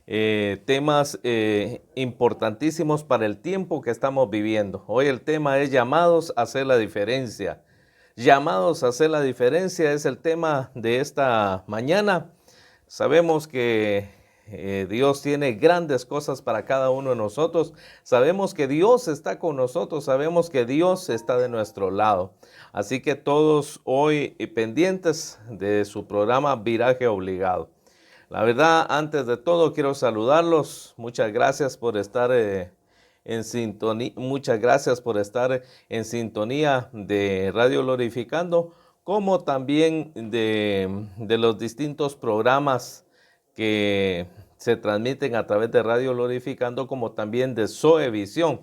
temas importantísimos para el tiempo que estamos viviendo. Hoy el tema es llamados a hacer la diferencia. Llamados a hacer la diferencia es el tema de esta mañana. Sabemos que Dios tiene grandes cosas para cada uno de nosotros. Sabemos que Dios está con nosotros. Sabemos que Dios está de nuestro lado. Así que todos hoy pendientes de su programa Viraje Obligado. La verdad, antes de todo quiero saludarlos. Muchas gracias por estar en sintonía. Muchas gracias por estar en sintonía de Radio Glorificando, como también de los distintos programas que se transmiten a través de Radio Glorificando, como también de Zoevisión.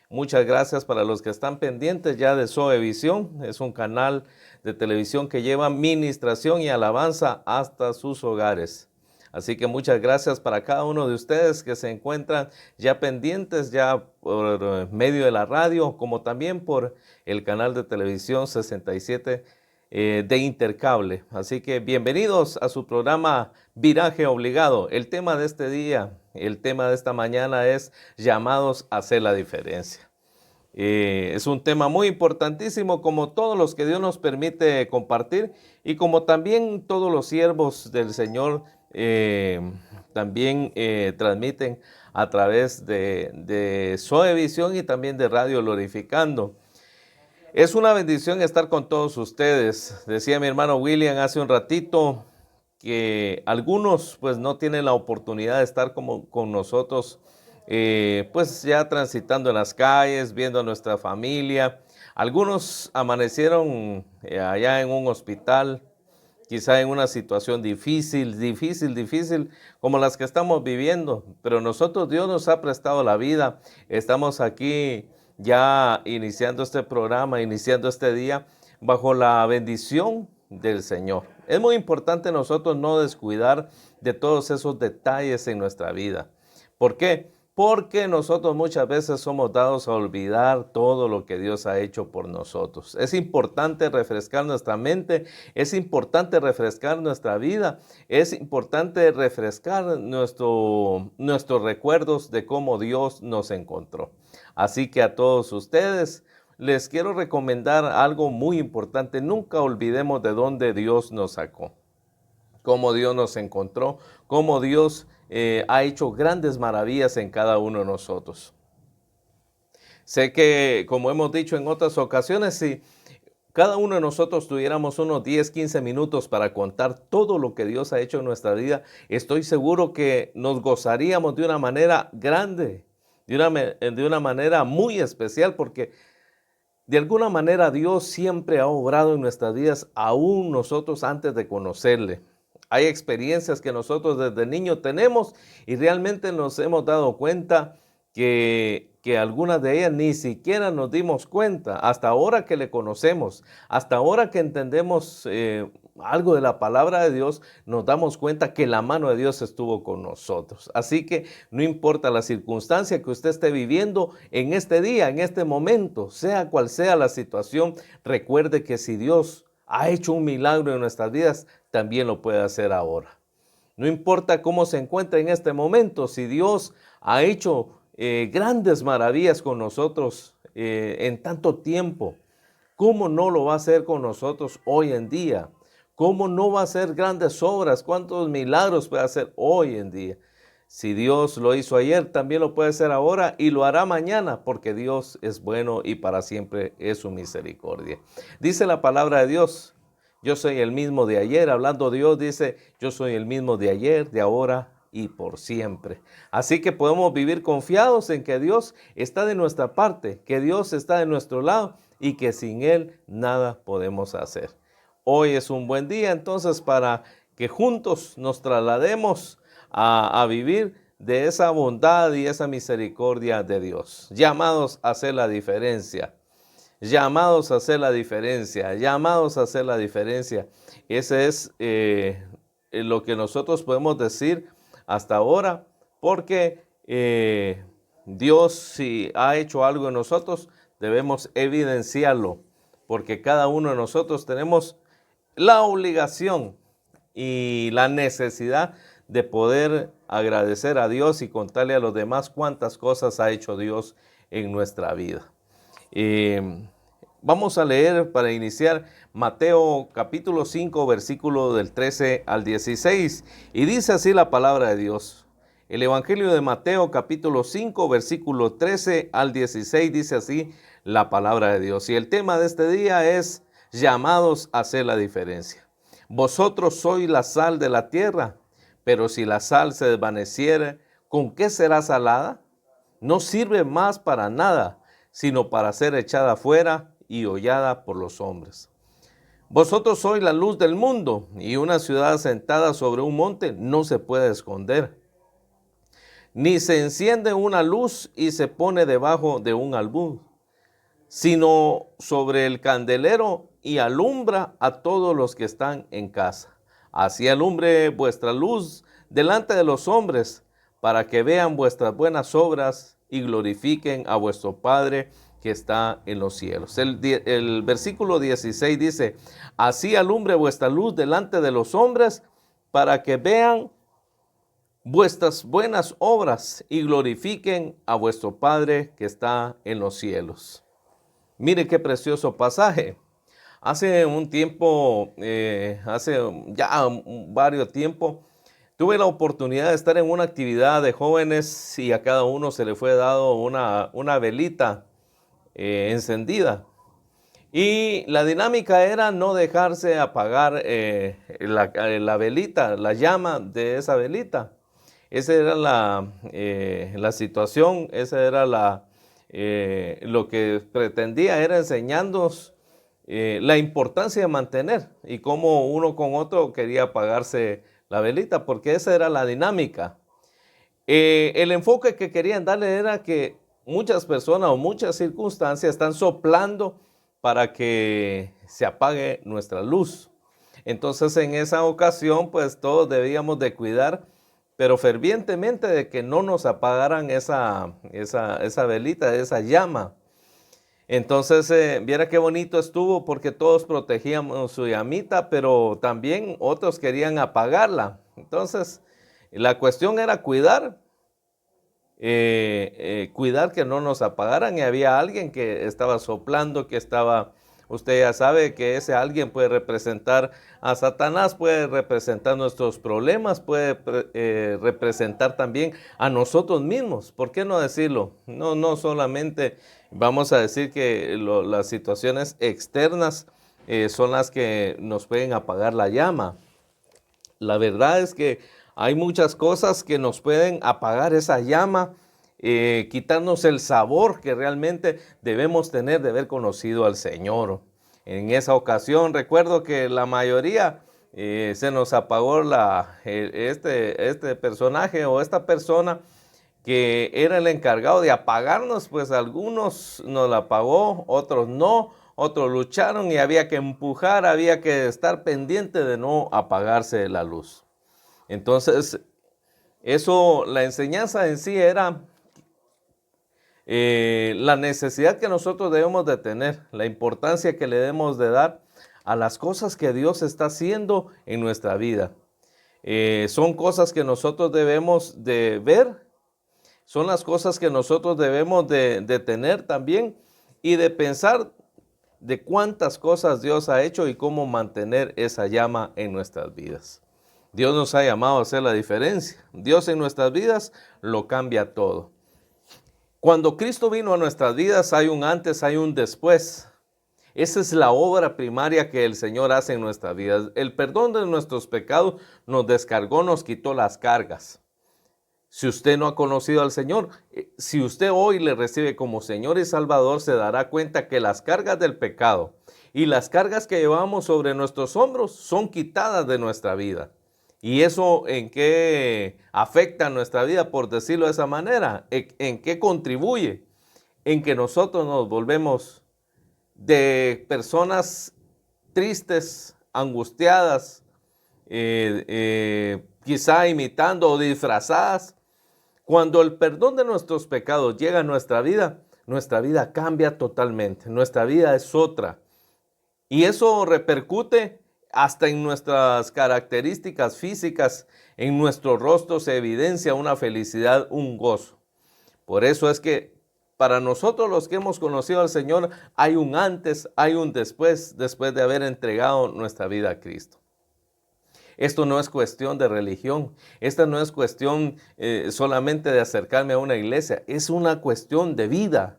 Muchas gracias para los que están pendientes ya de Zoevisión. Es un canal de televisión que lleva ministración y alabanza hasta sus hogares. Así que muchas gracias para cada uno de ustedes que se encuentran ya pendientes, ya por medio de la radio, como también por el canal de televisión 67 de Intercable. Así que bienvenidos a su programa Viraje Obligado. El tema de este día, el tema de esta mañana es llamados a hacer la diferencia. Es un tema muy importantísimo, como todos los que Dios nos permite compartir y como también todos los siervos del Señor también transmiten a través de Zoevisión y también de Radio Glorificando. Es una bendición estar con todos ustedes. Decía mi hermano William hace un ratito que algunos pues no tienen la oportunidad de estar con nosotros, pues ya transitando en las calles, viendo a nuestra familia. Algunos amanecieron allá en un hospital, quizá en una situación difícil, como las que estamos viviendo. Pero nosotros, Dios nos ha prestado la vida. Estamos aquí ya iniciando este programa, iniciando este día, bajo la bendición del Señor. Es muy importante nosotros no descuidar de todos esos detalles en nuestra vida. ¿Por qué? Porque nosotros muchas veces somos dados a olvidar todo lo que Dios ha hecho por nosotros. Es importante refrescar nuestra mente, es importante refrescar nuestra vida, es importante refrescar nuestros recuerdos de cómo Dios nos encontró. Así que a todos ustedes les quiero recomendar algo muy importante. Nunca olvidemos de dónde Dios nos sacó, cómo Dios nos encontró, cómo Dios ha hecho grandes maravillas en cada uno de nosotros. Sé que, como hemos dicho en otras ocasiones, si cada uno de nosotros tuviéramos unos 10, 15 minutos para contar todo lo que Dios ha hecho en nuestra vida, estoy seguro que nos gozaríamos de una manera grande, de una manera muy especial, porque de alguna manera Dios siempre ha obrado en nuestras vidas, aún nosotros antes de conocerle. Hay experiencias que nosotros desde niños tenemos y realmente nos hemos dado cuenta que algunas de ellas ni siquiera nos dimos cuenta, hasta ahora que le conocemos, hasta ahora que entendemos algo de la palabra de Dios, nos damos cuenta que la mano de Dios estuvo con nosotros. Así que no importa la circunstancia que usted esté viviendo en este día, en este momento, sea cual sea la situación, recuerde que si Dios ha hecho un milagro en nuestras vidas, también lo puede hacer ahora. No importa cómo se encuentra en este momento, si Dios ha hecho grandes maravillas con nosotros en tanto tiempo, ¿cómo no lo va a hacer con nosotros hoy en día? ¿Cómo no va a hacer grandes obras? ¿Cuántos milagros puede hacer hoy en día? Si Dios lo hizo ayer, también lo puede hacer ahora y lo hará mañana, porque Dios es bueno y para siempre es su misericordia. Dice la palabra de Dios, yo soy el mismo de ayer. Hablando Dios dice, yo soy el mismo de ayer, de ahora y por siempre. Así que podemos vivir confiados en que Dios está de nuestra parte, que Dios está de nuestro lado y que sin Él nada podemos hacer. Hoy es un buen día entonces para que juntos nos traslademos a vivir de esa bondad y esa misericordia de Dios. Llamados a hacer la diferencia. Llamados a hacer la diferencia. Llamados a hacer la diferencia. Ese es lo que nosotros podemos decir hasta ahora, porque Dios, si ha hecho algo en nosotros, debemos evidenciarlo, porque cada uno de nosotros tenemos la obligación y la necesidad de poder agradecer a Dios y contarle a los demás cuántas cosas ha hecho Dios en nuestra vida. Vamos a leer para iniciar Mateo capítulo 5, versículo del 13 al 16. Y dice así la palabra de Dios. El Evangelio de Mateo capítulo 5, versículo 13 al 16 dice así la palabra de Dios. Y el tema de este día es llamados a hacer la diferencia. Vosotros sois la sal de la tierra, pero si la sal se desvaneciere, ¿con qué será salada? No sirve más para nada, sino para ser echada fuera y hollada por los hombres. Vosotros sois la luz del mundo, y una ciudad asentada sobre un monte no se puede esconder. Ni se enciende una luz y se pone debajo de un almud, sino sobre el candelero y alumbra a todos los que están en casa. Así alumbre vuestra luz delante de los hombres, para que vean vuestras buenas obras y glorifiquen a vuestro Padre que está en los cielos. El versículo 16 dice, así alumbre vuestra luz delante de los hombres, para que vean vuestras buenas obras y glorifiquen a vuestro Padre que está en los cielos. Mire qué precioso pasaje. Hace un tiempo, hace ya varios tiempos, tuve la oportunidad de estar en una actividad de jóvenes y a cada uno se le fue dado una velita encendida. Y la dinámica era no dejarse apagar la velita, la llama de esa velita. Esa era la situación, esa era lo que pretendía, era enseñándonos la importancia de mantener y cómo uno con otro quería apagarse la velita, porque esa era la dinámica. El enfoque que querían darle era que muchas personas o muchas circunstancias están soplando para que se apague nuestra luz. Entonces en esa ocasión pues todos debíamos de cuidar, pero fervientemente, de que no nos apagaran esa velita, esa llama. Entonces viera qué bonito estuvo, porque todos protegíamos su llamita, pero también otros querían apagarla. Entonces la cuestión era cuidar que no nos apagaran, y había alguien que estaba soplando, que estaba, usted ya sabe que ese alguien puede representar a Satanás, puede representar nuestros problemas, puede representar también a nosotros mismos. ¿Por qué no decirlo? No solamente vamos a decir que las situaciones externas son las que nos pueden apagar la llama. La verdad es que hay muchas cosas que nos pueden apagar esa llama, quitarnos el sabor que realmente debemos tener de haber conocido al Señor. En esa ocasión recuerdo que la mayoría se nos apagó este personaje o esta persona que era el encargado de apagarnos. Pues algunos nos la apagó, otros no, otros lucharon y había que empujar, había que estar pendiente de no apagarse la luz. Entonces, la enseñanza en sí era la necesidad que nosotros debemos de tener, la importancia que le debemos de dar a las cosas que Dios está haciendo en nuestra vida. Son cosas que nosotros debemos de ver, son las cosas que nosotros debemos de tener también, y de pensar de cuántas cosas Dios ha hecho y cómo mantener esa llama en nuestras vidas. Dios nos ha llamado a hacer la diferencia. Dios en nuestras vidas lo cambia todo. Cuando Cristo vino a nuestras vidas hay un antes, hay un después. Esa es la obra primaria que el Señor hace en nuestras vidas. El perdón de nuestros pecados nos descargó, nos quitó las cargas. Si usted no ha conocido al Señor, si usted hoy le recibe como Señor y Salvador, se dará cuenta que las cargas del pecado y las cargas que llevamos sobre nuestros hombros son quitadas de nuestra vida. ¿Y eso en qué afecta nuestra vida, por decirlo de esa manera? ¿En qué contribuye? En que nosotros nos volvemos de personas tristes, angustiadas, quizá imitando o disfrazadas. Cuando el perdón de nuestros pecados llega a nuestra vida cambia totalmente. Nuestra vida es otra. Y eso repercute hasta en nuestras características físicas, en nuestro rostro se evidencia una felicidad, un gozo. Por eso es que para nosotros los que hemos conocido al Señor hay un antes, hay un después de haber entregado nuestra vida a Cristo. Esto no es cuestión de religión, esta no es cuestión solamente de acercarme a una iglesia, es una cuestión de vida.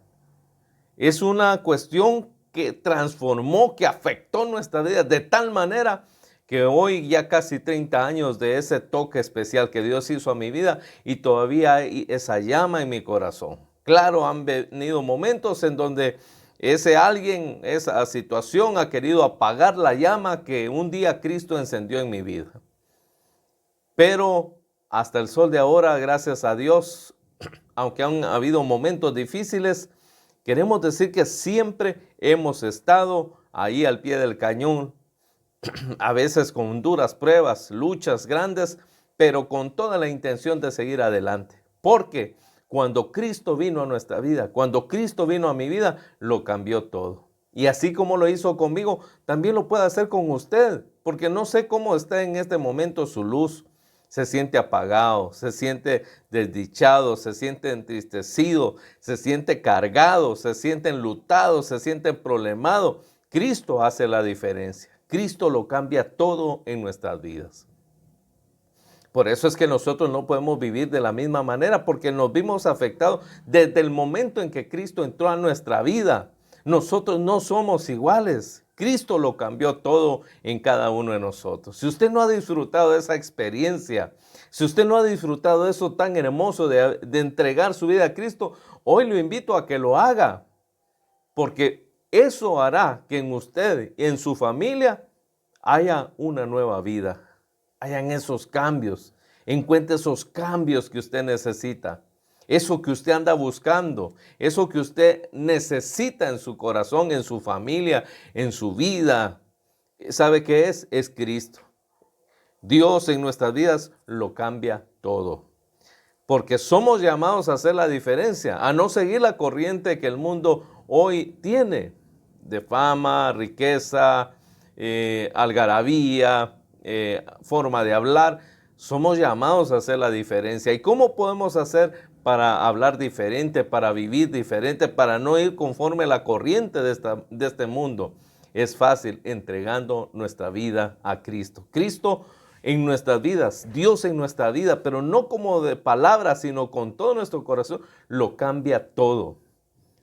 Es una cuestión que transformó, que afectó nuestra vida de tal manera que hoy ya casi 30 años de ese toque especial que Dios hizo a mi vida y todavía hay esa llama en mi corazón. Claro, han venido momentos en donde ese alguien, esa situación ha querido apagar la llama que un día Cristo encendió en mi vida. Pero hasta el sol de ahora, gracias a Dios, aunque han habido momentos difíciles, queremos decir que siempre hemos estado ahí al pie del cañón, a veces con duras pruebas, luchas grandes, pero con toda la intención de seguir adelante. Porque cuando Cristo vino a nuestra vida, cuando Cristo vino a mi vida, lo cambió todo. Y así como lo hizo conmigo, también lo puede hacer con usted, porque no sé cómo está en este momento su luz. Se siente apagado, se siente desdichado, se siente entristecido, se siente cargado, se siente enlutado, se siente problemado. Cristo hace la diferencia. Cristo lo cambia todo en nuestras vidas. Por eso es que nosotros no podemos vivir de la misma manera, porque nos vimos afectados desde el momento en que Cristo entró a nuestra vida. Nosotros no somos iguales. Cristo lo cambió todo en cada uno de nosotros. Si usted no ha disfrutado de esa experiencia, si usted no ha disfrutado de eso tan hermoso de entregar su vida a Cristo, hoy lo invito a que lo haga, porque eso hará que en usted y en su familia haya una nueva vida, hayan esos cambios, encuentre esos cambios que usted necesita. Eso que usted anda buscando, eso que usted necesita en su corazón, en su familia, en su vida. ¿Sabe qué es? Es Cristo. Dios en nuestras vidas lo cambia todo. Porque somos llamados a hacer la diferencia, a no seguir la corriente que el mundo hoy tiene, de fama, riqueza, algarabía, forma de hablar. Somos llamados a hacer la diferencia. ¿Y cómo podemos hacer para hablar diferente, para vivir diferente, para no ir conforme a la corriente de este mundo? Es fácil, entregando nuestra vida a Cristo. Cristo en nuestras vidas, Dios en nuestra vida, pero no como de palabras, sino con todo nuestro corazón, lo cambia todo.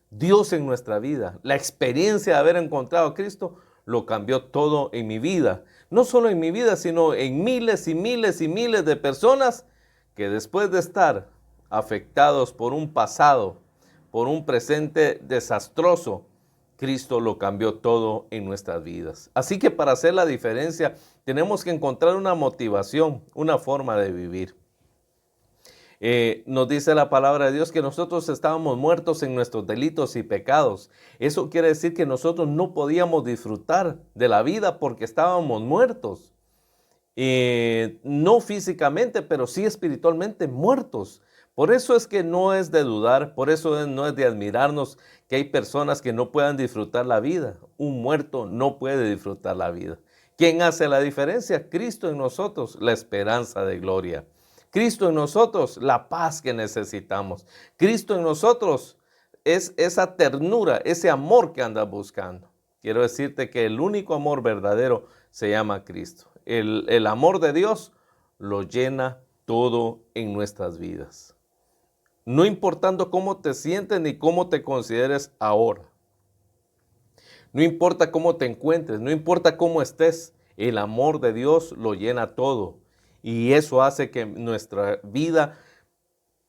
Dios en nuestra vida, la experiencia de haber encontrado a Cristo, lo cambió todo en mi vida. No solo en mi vida, sino en miles y miles y miles de personas que después de estar afectados por un pasado, por un presente desastroso, Cristo lo cambió todo en nuestras vidas. Así que para hacer la diferencia, tenemos que encontrar una motivación, una forma de vivir. Nos dice la palabra de Dios que nosotros estábamos muertos en nuestros delitos y pecados. Eso quiere decir que nosotros no podíamos disfrutar de la vida porque estábamos muertos. No físicamente, pero sí espiritualmente muertos. Por eso es que no es de dudar, por eso no es de admirarnos que hay personas que no puedan disfrutar la vida. Un muerto no puede disfrutar la vida. ¿Quién hace la diferencia? Cristo en nosotros, la esperanza de gloria. Cristo en nosotros, la paz que necesitamos. Cristo en nosotros es esa ternura, ese amor que andas buscando. Quiero decirte que el único amor verdadero se llama Cristo. El amor de Dios lo llena todo en nuestras vidas. No importando cómo te sientes ni cómo te consideres ahora. No importa cómo te encuentres, no importa cómo estés, el amor de Dios lo llena todo. Y eso hace que nuestra vida,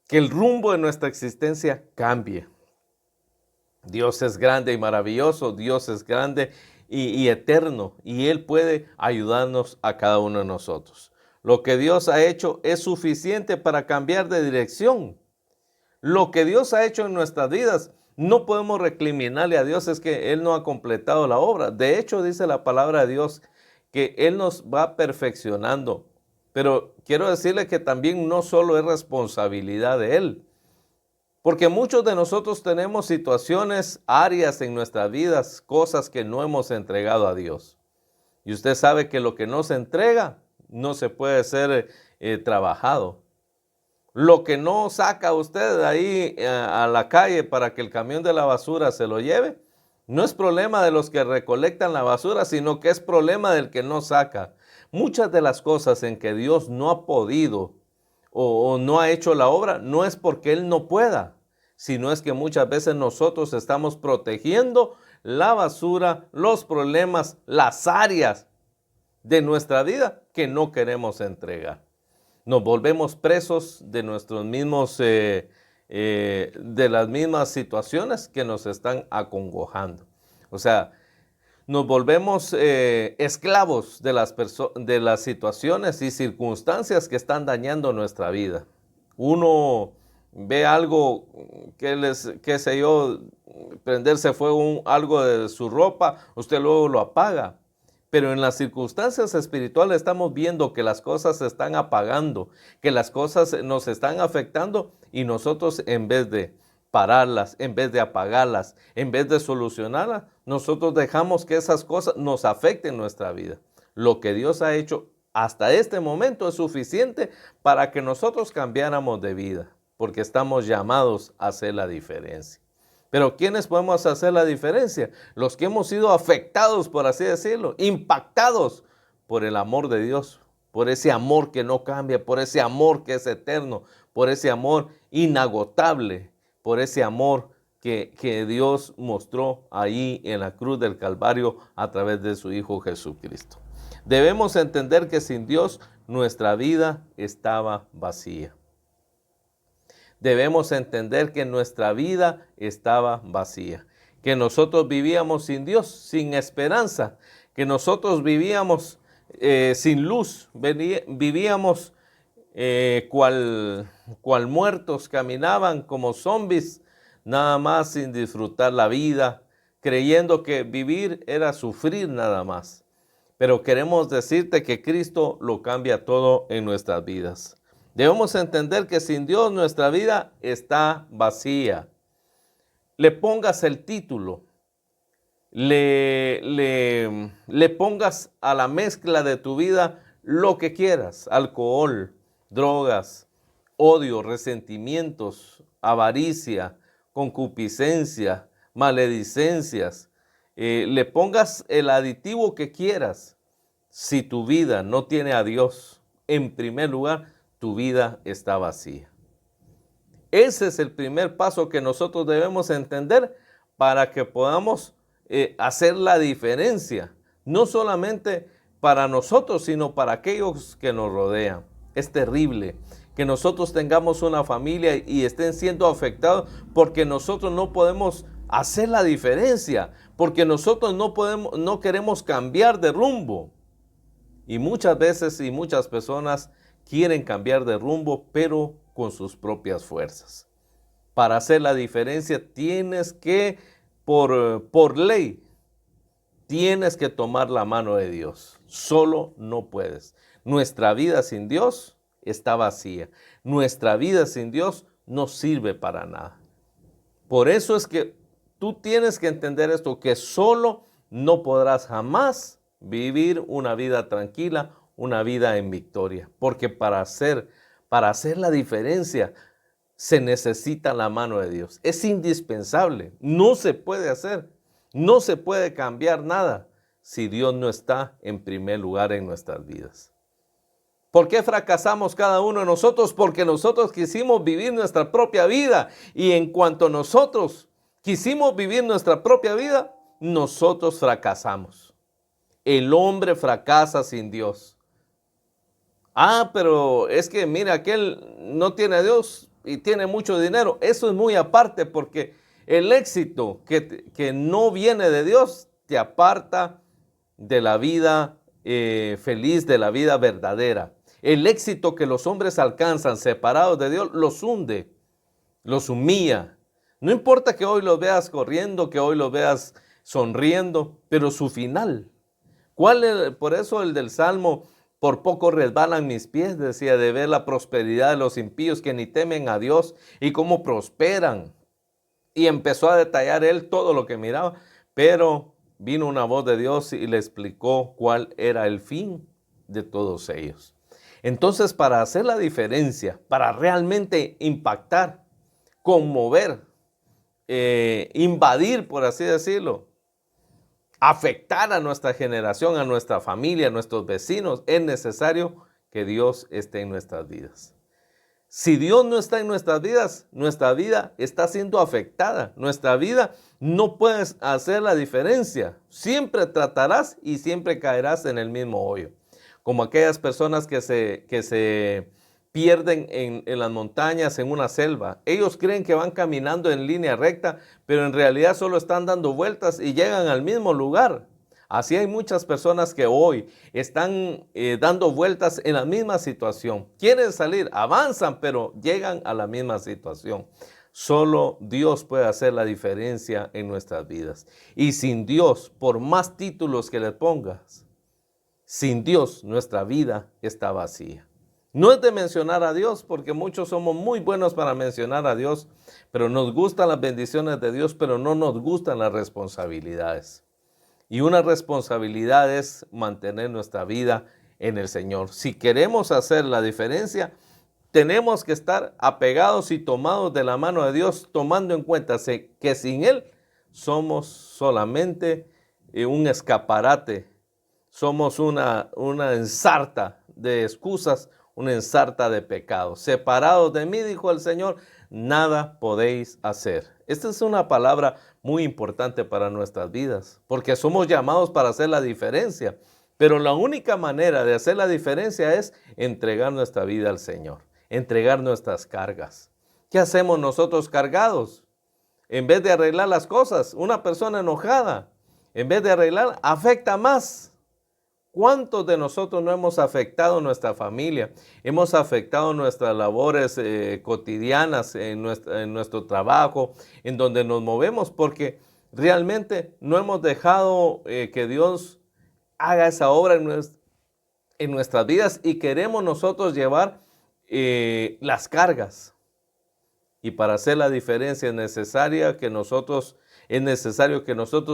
que el rumbo de nuestra existencia cambie. Dios es grande y maravilloso, Dios es grande y eterno, y Él puede ayudarnos a cada uno de nosotros. Lo que Dios ha hecho es suficiente para cambiar de dirección. Lo que Dios ha hecho en nuestras vidas, no podemos recriminarle a Dios, es que Él no ha completado la obra. De hecho, dice la palabra de Dios que Él nos va perfeccionando. Pero quiero decirle que también no solo es responsabilidad de Él. Porque muchos de nosotros tenemos situaciones, áreas en nuestras vidas, cosas que no hemos entregado a Dios. Y usted sabe que lo que no se entrega no se puede ser trabajado. Lo que no saca usted de ahí a la calle para que el camión de la basura se lo lleve, no es problema de los que recolectan la basura, sino que es problema del que no saca. Muchas de las cosas en que Dios no ha podido o no ha hecho la obra, no es porque Él no pueda, sino es que muchas veces nosotros estamos protegiendo la basura, los problemas, las áreas de nuestra vida que no queremos entregar. Nos volvemos presos de nuestros mismos, de las mismas situaciones que nos están acongojando. O sea, nos volvemos esclavos de las situaciones y circunstancias que están dañando nuestra vida. Uno ve algo, qué sé yo, prenderse fuego algo de su ropa, usted luego lo apaga. Pero en las circunstancias espirituales estamos viendo que las cosas se están apagando, que las cosas nos están afectando y nosotros en vez de pararlas, en vez de apagarlas, en vez de solucionarlas, nosotros dejamos que esas cosas nos afecten nuestra vida. Lo que Dios ha hecho hasta este momento es suficiente para que nosotros cambiáramos de vida, porque estamos llamados a hacer la diferencia. Pero ¿quiénes podemos hacer la diferencia? Los que hemos sido afectados, por así decirlo, impactados por el amor de Dios, por ese amor que no cambia, por ese amor que es eterno, por ese amor inagotable, por ese amor que Dios mostró ahí en la cruz del Calvario a través de su Hijo Jesucristo. Debemos entender que sin Dios nuestra vida estaba vacía. Debemos entender que nuestra vida estaba vacía, que nosotros vivíamos sin Dios, sin esperanza, que nosotros vivíamos sin luz, vivíamos cual muertos, caminaban como zombies, nada más sin disfrutar la vida, creyendo que vivir era sufrir nada más. Pero queremos decirte que Cristo lo cambia todo en nuestras vidas. Debemos entender que sin Dios nuestra vida está vacía. Le pongas el título, le pongas a la mezcla de tu vida lo que quieras: alcohol, drogas, odio, resentimientos, avaricia, concupiscencia, maledicencias. Le pongas el aditivo que quieras. Si tu vida no tiene a Dios en primer lugar, tu vida está vacía. Ese es el primer paso que nosotros debemos entender para que podamos hacer la diferencia, no solamente para nosotros, sino para aquellos que nos rodean. Es terrible que nosotros tengamos una familia y estén siendo afectados porque nosotros no podemos hacer la diferencia, porque nosotros no queremos cambiar de rumbo. Y muchas veces y muchas personas quieren cambiar de rumbo, pero con sus propias fuerzas. Para hacer la diferencia tienes que, por ley, tienes que tomar la mano de Dios. Solo no puedes. Nuestra vida sin Dios está vacía. Nuestra vida sin Dios no sirve para nada. Por eso es que tú tienes que entender esto, que solo no podrás jamás vivir una vida tranquila, una vida en victoria, porque para hacer la diferencia se necesita la mano de Dios. Es indispensable, no se puede hacer, no se puede cambiar nada si Dios no está en primer lugar en nuestras vidas. ¿Por qué fracasamos cada uno de nosotros? Porque nosotros quisimos vivir nuestra propia vida, y en cuanto nosotros quisimos vivir nuestra propia vida, nosotros fracasamos. El hombre fracasa sin Dios. Pero es que mira, aquel no tiene a Dios y tiene mucho dinero. Eso es muy aparte, porque el éxito que no viene de Dios te aparta de la vida feliz, de la vida verdadera. El éxito que los hombres alcanzan separados de Dios los hunde, los humilla. No importa que hoy los veas corriendo, que hoy los veas sonriendo, pero su final. Por eso el del Salmo: por poco resbalan mis pies, decía, de ver la prosperidad de los impíos que ni temen a Dios y cómo prosperan. Y empezó a detallar él todo lo que miraba, pero vino una voz de Dios y le explicó cuál era el fin de todos ellos. Entonces, para hacer la diferencia, para realmente impactar, conmover, invadir, por así decirlo, afectar a nuestra generación, a nuestra familia, a nuestros vecinos, es necesario que Dios esté en nuestras vidas. Si Dios no está en nuestras vidas, nuestra vida está siendo afectada. Nuestra vida no puedes hacer la diferencia. Siempre tratarás y siempre caerás en el mismo hoyo. Como aquellas personas que se pierden en las montañas, en una selva. Ellos creen que van caminando en línea recta, pero en realidad solo están dando vueltas y llegan al mismo lugar. Así hay muchas personas que hoy están dando vueltas en la misma situación. Quieren salir, avanzan, pero llegan a la misma situación. Solo Dios puede hacer la diferencia en nuestras vidas. Y sin Dios, por más títulos que le pongas, sin Dios nuestra vida está vacía. No es de mencionar a Dios, porque muchos somos muy buenos para mencionar a Dios, pero nos gustan las bendiciones de Dios, pero no nos gustan las responsabilidades. Y una responsabilidad es mantener nuestra vida en el Señor. Si queremos hacer la diferencia, tenemos que estar apegados y tomados de la mano de Dios, tomando en cuenta que sin Él somos solamente un escaparate, somos una ensarta de excusas, una ensarta de pecados. Separados de mí, dijo el Señor, nada podéis hacer. Esta es una palabra muy importante para nuestras vidas, porque somos llamados para hacer la diferencia. Pero la única manera de hacer la diferencia es entregar nuestra vida al Señor, entregar nuestras cargas. ¿Qué hacemos nosotros cargados? En vez de arreglar las cosas, una persona enojada, en vez de arreglar, afecta más. ¿Cuántos de nosotros no hemos afectado nuestra familia? Hemos afectado nuestras labores cotidianas en nuestro trabajo, en donde nos movemos, porque realmente no hemos dejado que Dios haga esa obra en nuestras vidas y queremos nosotros llevar las cargas. Y para hacer la diferencia es necesario que nosotros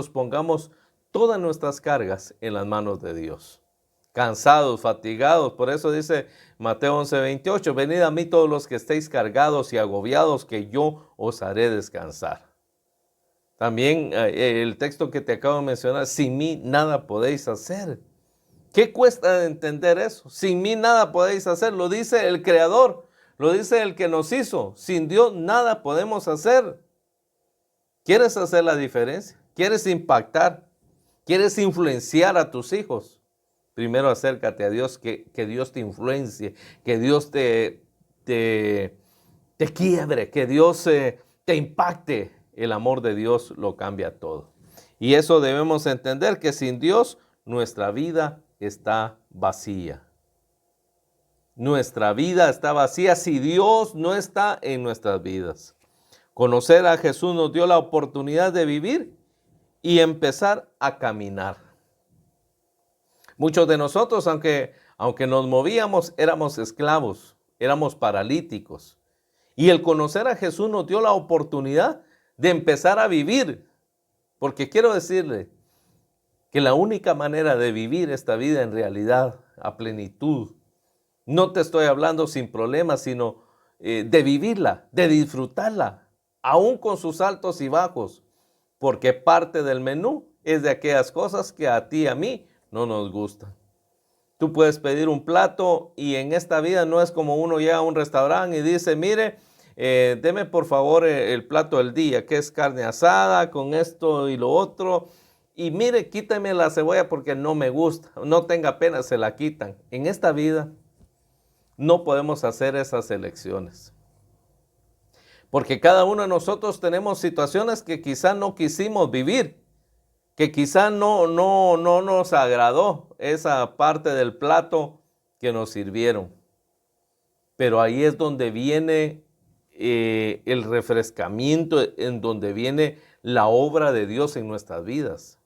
pongamos todas nuestras cargas en las manos de Dios. Cansados, fatigados, por eso dice Mateo 11:28, venid a mí todos los que estéis cargados y agobiados, que yo os haré descansar. También el texto que te acabo de mencionar, sin mí nada podéis hacer. ¿Qué cuesta entender eso? Sin mí nada podéis hacer, lo dice el Creador, lo dice el que nos hizo. Sin Dios nada podemos hacer. ¿Quieres hacer la diferencia? ¿Quieres impactar? ¿Quieres influenciar a tus hijos? Primero acércate a Dios, que Dios te influencie, que Dios te quiebre, que Dios te impacte. El amor de Dios lo cambia todo. Y eso debemos entender, que sin Dios nuestra vida está vacía. Nuestra vida está vacía si Dios no está en nuestras vidas. Conocer a Jesús nos dio la oportunidad de vivir y empezar a caminar. Muchos de nosotros, aunque nos movíamos, éramos esclavos, éramos paralíticos. Y el conocer a Jesús nos dio la oportunidad de empezar a vivir. Porque quiero decirle que la única manera de vivir esta vida en realidad, a plenitud, no te estoy hablando sin problemas, sino de vivirla, de disfrutarla, aún con sus altos y bajos. Porque parte del menú es de aquellas cosas que a ti y a mí no nos gustan. Tú puedes pedir un plato y en esta vida no es como uno llega a un restaurante y dice, mire, deme por favor el plato del día, que es carne asada con esto y lo otro. Y mire, quíteme la cebolla porque no me gusta, no tenga pena, se la quitan. En esta vida no podemos hacer esas elecciones. Porque cada uno de nosotros tenemos situaciones que quizá no quisimos vivir, que quizá no nos agradó esa parte del plato que nos sirvieron. Pero ahí es donde viene el refrescamiento, en donde viene la obra de Dios en nuestras vidas.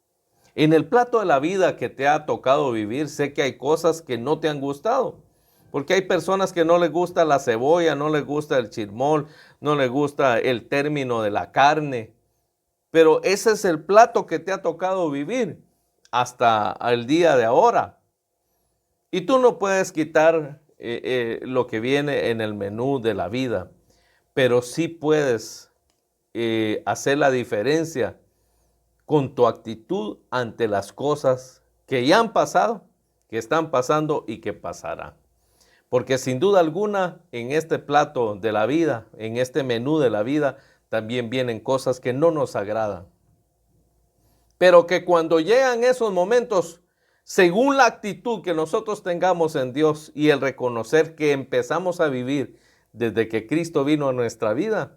En el plato de la vida que te ha tocado vivir, sé que hay cosas que no te han gustado. Porque hay personas que no les gusta la cebolla, no les gusta el chilmol, no les gusta el término de la carne. pero ese es el plato que te ha tocado vivir hasta el día de ahora. Y tú no puedes quitar lo que viene en el menú de la vida, pero sí puedes hacer la diferencia con tu actitud ante las cosas que ya han pasado, que están pasando y que pasarán. Porque sin duda alguna, en este plato de la vida, en este menú de la vida, también vienen cosas que no nos agradan. Pero que cuando llegan esos momentos, según la actitud que nosotros tengamos en Dios y el reconocer que empezamos a vivir desde que Cristo vino a nuestra vida,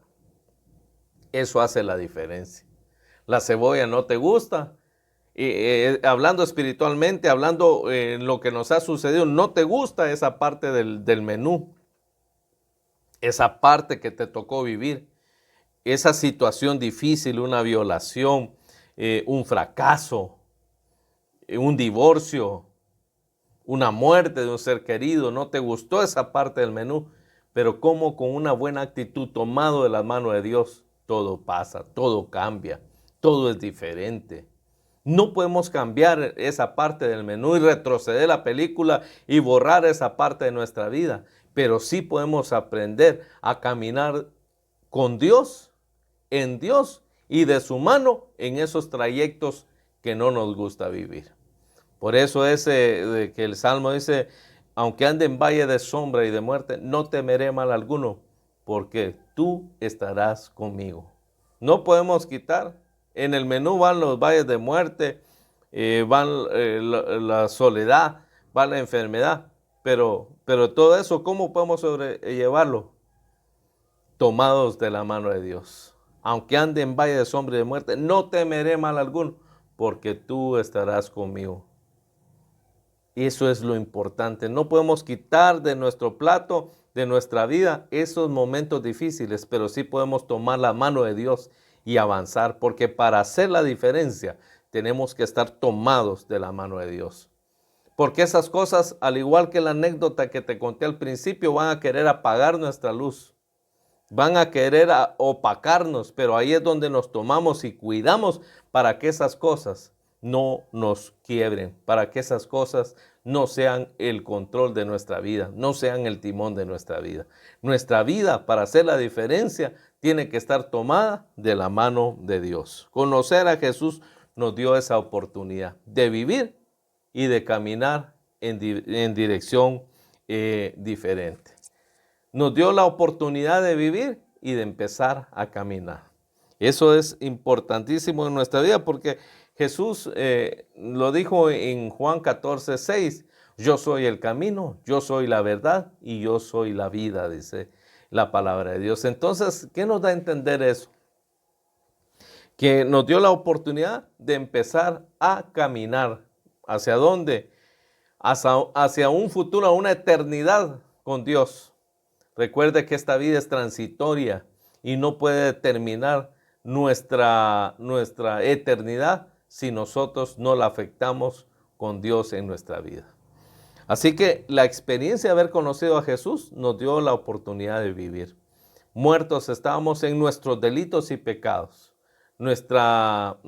eso hace la diferencia. La cebolla no te gusta, hablando espiritualmente, hablando en lo que nos ha sucedido, no te gusta esa parte del menú, esa parte que te tocó vivir, esa situación difícil, una violación, un fracaso, un divorcio, una muerte de un ser querido, no te gustó esa parte del menú, pero como con una buena actitud, tomado de la mano de Dios, todo pasa, todo cambia, todo es diferente. No podemos cambiar esa parte del menú y retroceder la película y borrar esa parte de nuestra vida, pero sí podemos aprender a caminar con Dios, en Dios y de su mano en esos trayectos que no nos gusta vivir. Por eso de que el Salmo dice, aunque ande en valle de sombra y de muerte, no temeré mal alguno, porque tú estarás conmigo. No podemos quitar. En el menú van los valles de muerte, van la soledad, va la enfermedad, pero todo eso, ¿cómo podemos sobrellevarlo? Tomados de la mano de Dios. Aunque ande en valle de sombra y de muerte, no temeré mal alguno, porque tú estarás conmigo. Y eso es lo importante. No podemos quitar de nuestro plato, de nuestra vida, esos momentos difíciles, pero sí podemos tomar la mano de Dios y avanzar, porque para hacer la diferencia tenemos que estar tomados de la mano de Dios. Porque esas cosas, al igual que la anécdota que te conté al principio, van a querer apagar nuestra luz. Van a querer opacarnos, pero ahí es donde nos tomamos y cuidamos para que esas cosas no nos quiebren, para que esas cosas no sean el control de nuestra vida, no sean el timón de nuestra vida. Nuestra vida, para hacer la diferencia, tiene que estar tomada de la mano de Dios. Conocer a Jesús nos dio esa oportunidad de vivir y de caminar en dirección diferente. Nos dio la oportunidad de vivir y de empezar a caminar. Eso es importantísimo en nuestra vida porque Jesús lo dijo en Juan 14:6. Yo soy el camino, yo soy la verdad y yo soy la vida, dice la palabra de Dios. Entonces, ¿qué nos da a entender eso? Que nos dio la oportunidad de empezar a caminar. ¿Hacia dónde? Hacia un futuro, a una eternidad con Dios. Recuerde que esta vida es transitoria y no puede terminar nuestra eternidad si nosotros no la afectamos con Dios en nuestra vida. Así que la experiencia de haber conocido a Jesús nos dio la oportunidad de vivir. Muertos estábamos en nuestros delitos y pecados. Nuestra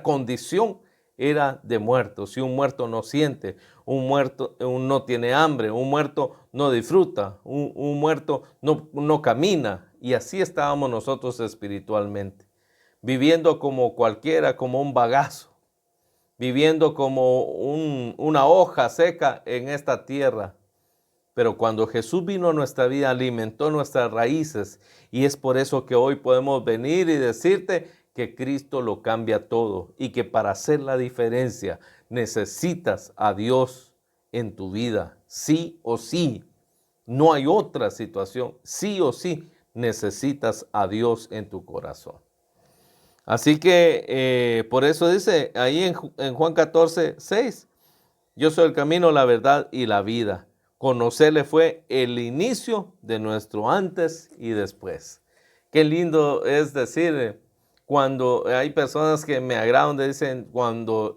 condición era de muertos. Si un muerto no siente, un muerto no tiene hambre, un muerto no disfruta, un muerto no camina. Y así estábamos nosotros espiritualmente, viviendo como cualquiera, como un bagazo, viviendo como una hoja seca en esta tierra. Pero cuando Jesús vino a nuestra vida, alimentó nuestras raíces. Y es por eso que hoy podemos venir y decirte que Cristo lo cambia todo. Y que para hacer la diferencia necesitas a Dios en tu vida. Sí o sí. No hay otra situación. Sí o sí necesitas a Dios en tu corazón. Así que por eso dice ahí en Juan 14:6. Yo soy el camino, la verdad y la vida. Conocerle fue el inicio de nuestro antes y después. Qué lindo es decir, cuando hay personas que me agradan, dicen,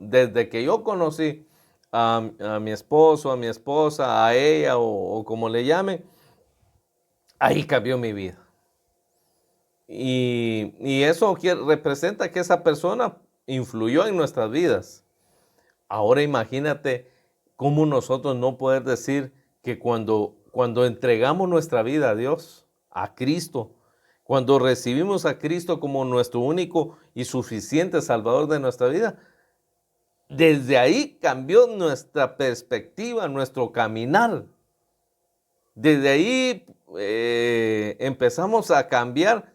desde que yo conocí a mi esposo, a mi esposa, a ella o como le llamen, ahí cambió mi vida. Y eso representa que esa persona influyó en nuestras vidas. Ahora imagínate cómo nosotros no poder decir que cuando entregamos nuestra vida a Dios, a Cristo, cuando recibimos a Cristo como nuestro único y suficiente Salvador de nuestra vida, desde ahí cambió nuestra perspectiva, nuestro caminar. Desde ahí empezamos a cambiar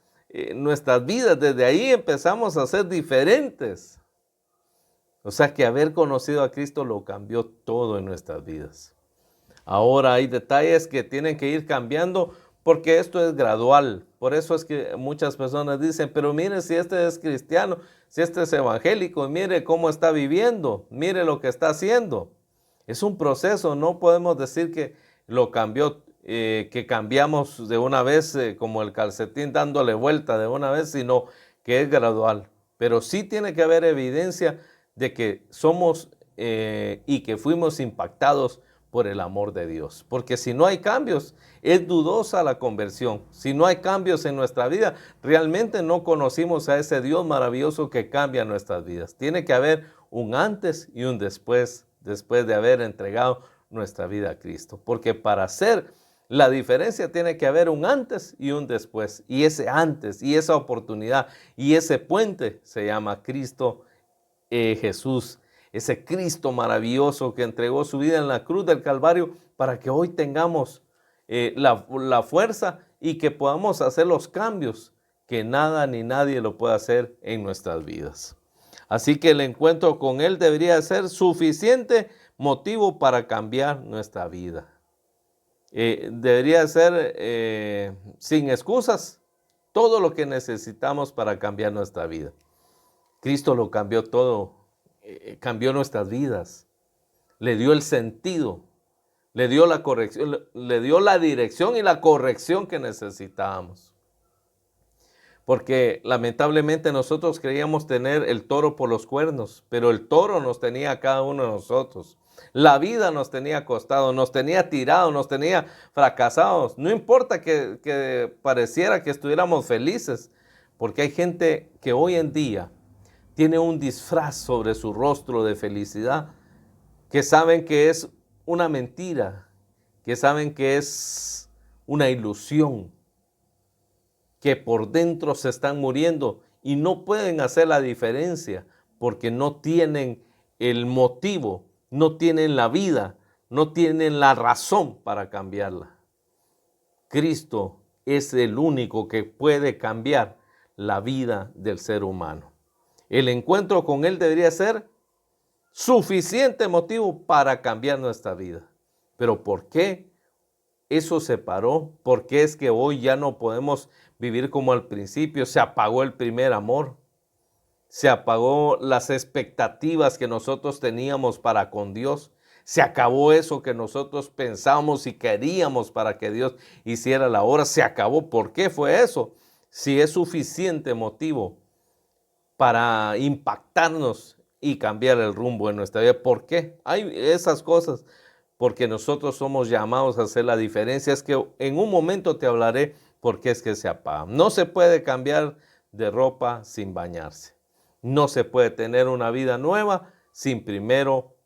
nuestras vidas, desde ahí empezamos a ser diferentes. O sea que haber conocido a Cristo lo cambió todo en nuestras vidas. Ahora hay detalles que tienen que ir cambiando porque esto es gradual. Por eso es que muchas personas dicen, pero mire si este es cristiano, si este es evangélico, mire cómo está viviendo, mire lo que está haciendo. Es un proceso, no podemos decir que lo cambió, que cambiamos de una vez como el calcetín dándole vuelta de una vez, sino que es gradual. Pero sí tiene que haber evidencia de que somos y que fuimos impactados por el amor de Dios. Porque si no hay cambios, es dudosa la conversión. Si no hay cambios en nuestra vida, realmente no conocimos a ese Dios maravilloso que cambia nuestras vidas. Tiene que haber un antes y un después de haber entregado nuestra vida a Cristo. Porque para hacer la diferencia tiene que haber un antes y un después. Y ese antes y esa oportunidad y ese puente se llama Cristo Jesús, ese Cristo maravilloso que entregó su vida en la cruz del Calvario para que hoy tengamos la fuerza y que podamos hacer los cambios que nada ni nadie lo puede hacer en nuestras vidas. Así que el encuentro con Él debería ser suficiente motivo para cambiar nuestra vida. Debería ser sin excusas todo lo que necesitamos para cambiar nuestra vida. Cristo lo cambió todo, cambió nuestras vidas, le dio el sentido, le dio la corrección, le dio la dirección y la corrección que necesitábamos. Porque lamentablemente nosotros creíamos tener el toro por los cuernos, pero el toro nos tenía a cada uno de nosotros. La vida nos tenía acostado, nos tenía tirado, nos tenía fracasados. No importa que pareciera que estuviéramos felices, porque hay gente que hoy en día tiene un disfraz sobre su rostro de felicidad, que saben que es una mentira, que saben que es una ilusión, que por dentro se están muriendo y no pueden hacer la diferencia porque no tienen el motivo, no tienen la vida, no tienen la razón para cambiarla. Cristo es el único que puede cambiar la vida del ser humano. El encuentro con Él debería ser suficiente motivo para cambiar nuestra vida. Pero ¿por qué eso se paró? ¿Por qué es que hoy ya no podemos vivir como al principio? Se apagó el primer amor. Se apagó las expectativas que nosotros teníamos para con Dios. Se acabó eso que nosotros pensábamos y queríamos para que Dios hiciera la obra. Se acabó. ¿Por qué fue eso? Si es suficiente motivo para impactarnos y cambiar el rumbo de nuestra vida. ¿Por qué? Hay esas cosas, porque nosotros somos llamados a hacer la diferencia. Es que en un momento te hablaré por qué es que se apaga. No se puede cambiar de ropa sin bañarse. No se puede tener una vida nueva sin primero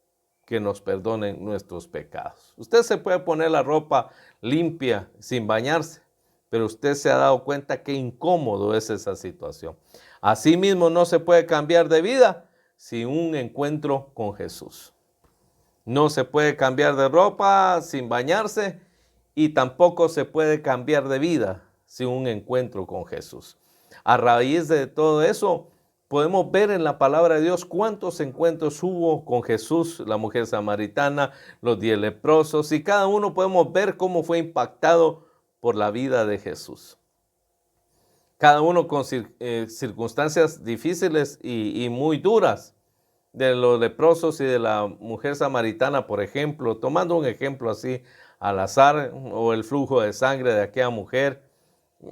que nos perdonen nuestros pecados. Usted se puede poner la ropa limpia sin bañarse, pero usted se ha dado cuenta qué incómodo es esa situación. Asimismo, no se puede cambiar de vida sin un encuentro con Jesús. No se puede cambiar de ropa sin bañarse y tampoco se puede cambiar de vida sin un encuentro con Jesús. A raíz de todo eso, podemos ver en la palabra de Dios cuántos encuentros hubo con Jesús, la mujer samaritana, los 10 leprosos, y cada uno podemos ver cómo fue impactado por la vida de Jesús. Cada uno con circunstancias difíciles y muy duras, de los leprosos y de la mujer samaritana, por ejemplo, tomando un ejemplo así al azar, o el flujo de sangre de aquella mujer.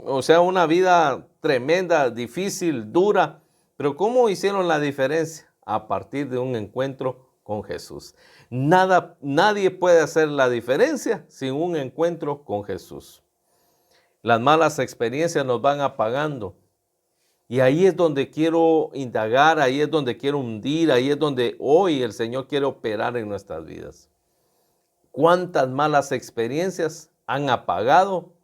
O sea, una vida tremenda, difícil, dura, pero ¿cómo hicieron la diferencia? A partir de un encuentro con Jesús. Nadie puede hacer la diferencia sin un encuentro con Jesús. Las malas experiencias nos van apagando, Y ahí es donde quiero indagar, ahí es donde quiero hundir, ahí es donde hoy el Señor quiere operar en nuestras vidas. ¿Cuántas malas experiencias han apagado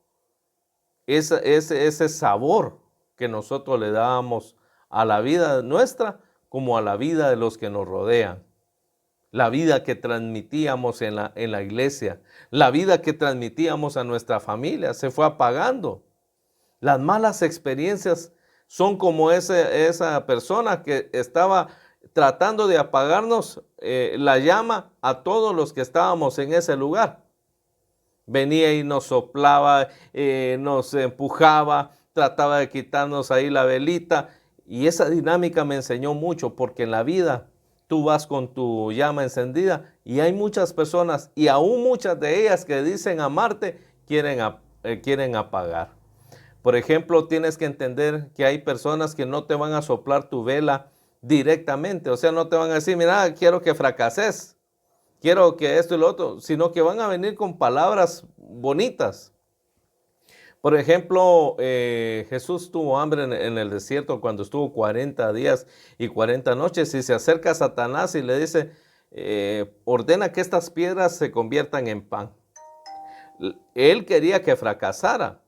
ese sabor que nosotros le dábamos a la vida nuestra como a la vida de los que nos rodean? La vida que transmitíamos en la iglesia, la vida que transmitíamos a nuestra familia, se fue apagando. Las malas experiencias son como esa persona que estaba tratando de apagarnos la llama a todos los que estábamos en ese lugar. Venía y nos soplaba, nos empujaba, trataba de quitarnos ahí la velita. Y esa dinámica me enseñó mucho, porque en la vida tú vas con tu llama encendida y hay muchas personas, y aún muchas de ellas que dicen amarte, quieren apagar. Por ejemplo, tienes que entender que hay personas que no te van a soplar tu vela directamente. O sea, no te van a decir, mira, quiero que fracases, quiero que esto y lo otro, sino que van a venir con palabras bonitas. Por ejemplo, Jesús tuvo hambre en el desierto cuando estuvo 40 días y 40 noches, y se acerca a Satanás y le dice, ordena que estas piedras se conviertan en pan. Él quería que fracasara.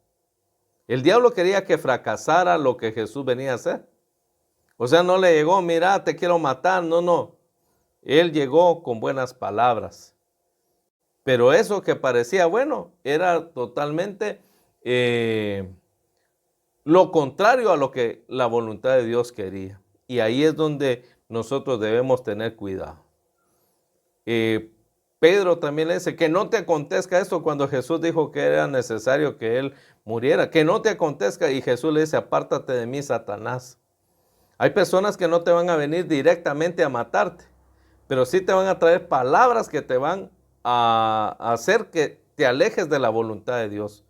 El diablo quería que fracasara lo que Jesús venía a hacer. O sea, no le llegó, mira, te quiero matar. No, no. Él llegó con buenas palabras. Pero eso que parecía bueno era totalmente lo contrario a lo que la voluntad de Dios quería. Y ahí es donde nosotros debemos tener cuidado. Pedro también le dice que no te acontezca esto cuando Jesús dijo que era necesario que él muriera, que no te acontezca, y Jesús le dice, apártate de mí, Satanás. Hay personas que no te van a venir directamente a matarte, pero sí te van a traer palabras que te van a hacer que te alejes de la voluntad de Dios,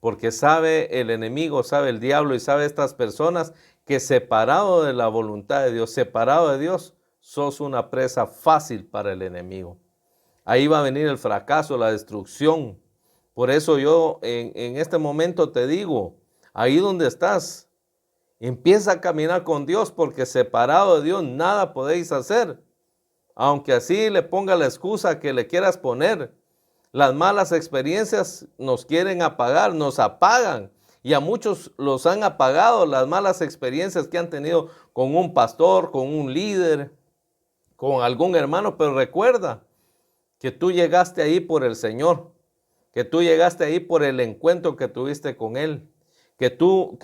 porque sabe el enemigo, sabe el diablo y sabe estas personas que separado de la voluntad de Dios, separado de Dios, sos una presa fácil para el enemigo. Ahí va a venir el fracaso, la destrucción. Por eso yo en este momento te digo, ahí donde estás, empieza a caminar con Dios, porque separado de Dios nada podéis hacer. Aunque así le ponga la excusa que le quieras poner, las malas experiencias nos quieren apagar, nos apagan. Y a muchos los han apagado las malas experiencias que han tenido con un pastor, con un líder, con algún hermano. Pero recuerda que tú llegaste ahí por el Señor, que tú llegaste ahí por el encuentro que tuviste con Él, que tú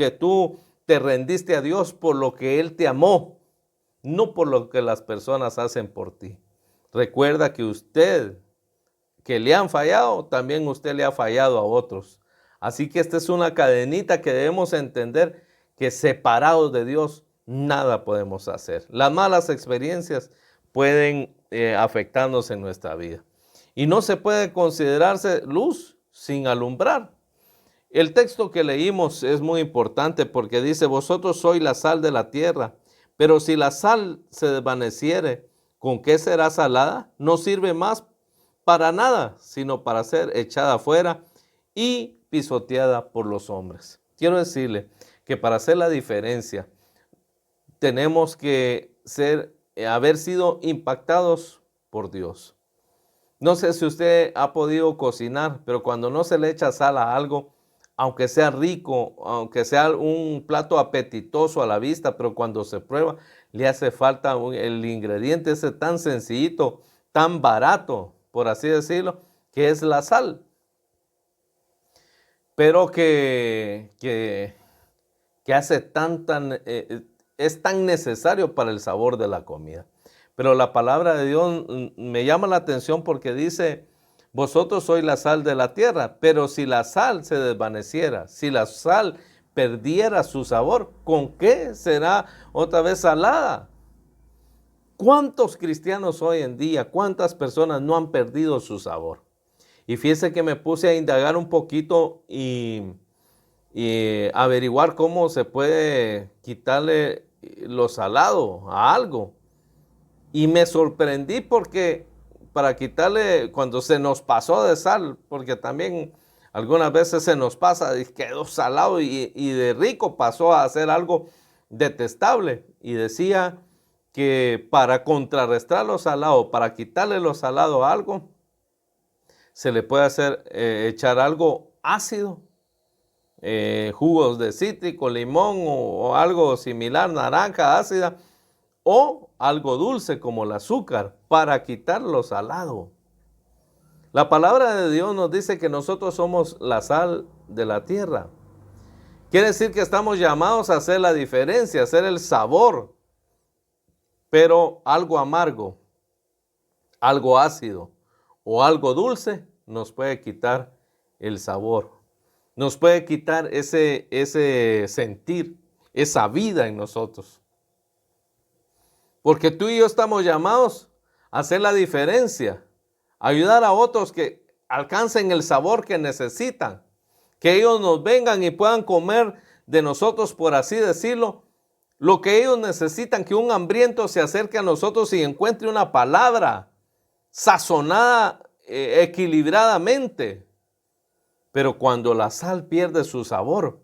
te rendiste a Dios por lo que Él te amó, no por lo que las personas hacen por ti. Recuerda que usted, que le han fallado, también usted le ha fallado a otros. Así que esta es una cadenita que debemos entender, que separados de Dios nada podemos hacer. Las malas experiencias pueden afectarnos en nuestra vida. Y no se puede considerarse luz sin alumbrar. El texto que leímos es muy importante, porque dice, vosotros sois la sal de la tierra, pero si la sal se desvaneciere, ¿con qué será salada? No sirve más para nada, sino para ser echada afuera y pisoteada por los hombres. Quiero decirle que para hacer la diferencia, tenemos que haber sido impactados por Dios. No sé si usted ha podido cocinar, pero cuando no se le echa sal a algo, aunque sea rico, aunque sea un plato apetitoso a la vista, pero cuando se prueba, le hace falta el ingrediente ese tan sencillito, tan barato, por así decirlo, que es la sal. Pero que hace es tan necesario para el sabor de la comida. Pero la palabra de Dios me llama la atención, porque dice, vosotros sois la sal de la tierra, pero si la sal se desvaneciera, si la sal perdiera su sabor, ¿con qué será otra vez salada? ¿Cuántos cristianos hoy en día, cuántas personas no han perdido su sabor? Y fíjese que me puse a indagar un poquito y averiguar cómo se puede quitarle lo salado a algo. Y me sorprendí, porque para quitarle, cuando se nos pasó de sal, porque también algunas veces se nos pasa y quedó salado y de rico pasó a hacer algo detestable, y decía que para contrarrestar lo salado, para quitarle lo salado a algo, se le puede hacer echar algo ácido, jugos de cítrico, limón o algo similar, naranja ácida, o algo dulce como el azúcar, para quitar lo salado. La palabra de Dios nos dice que nosotros somos la sal de la tierra. Quiere decir que estamos llamados a hacer la diferencia, a hacer el sabor, pero algo amargo, algo ácido o algo dulce nos puede quitar el sabor, nos puede quitar ese sentir, esa vida en nosotros. Porque tú y yo estamos llamados a hacer la diferencia, a ayudar a otros que alcancen el sabor que necesitan, que ellos nos vengan y puedan comer de nosotros, por así decirlo, lo que ellos necesitan, que un hambriento se acerque a nosotros y encuentre una palabra sazonada equilibradamente. Pero cuando la sal pierde su sabor